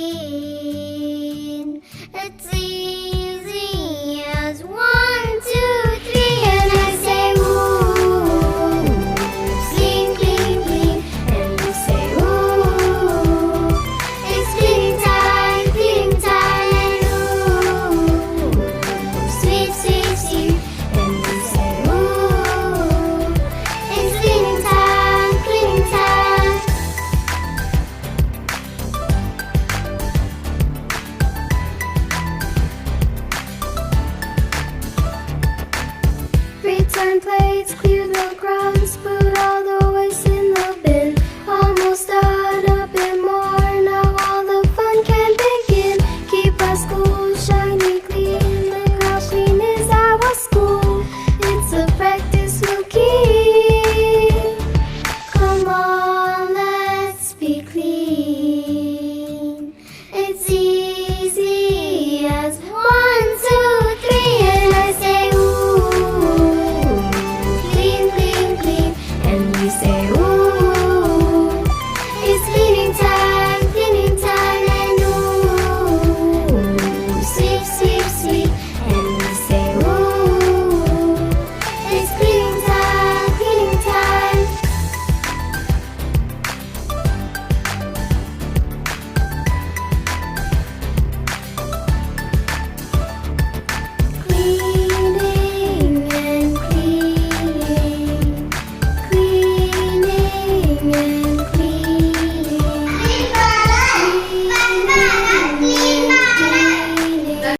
clean. It's easy as 1, 2, 3, and I say ooh. Clean, clean, clean, and we say ooh. It's cleaning time, and ooh. Sweet, sweet, sweet, and we say ooh. It's cleaning time, cleaning time. Return plates, clear the grounds, put all the waste in the bin. Almost done, a bit more, now all the fun can begin. Keep our school shiny clean, look how clean is our school. It's a practice we'll keep. Come on, let's be clean. It's easy.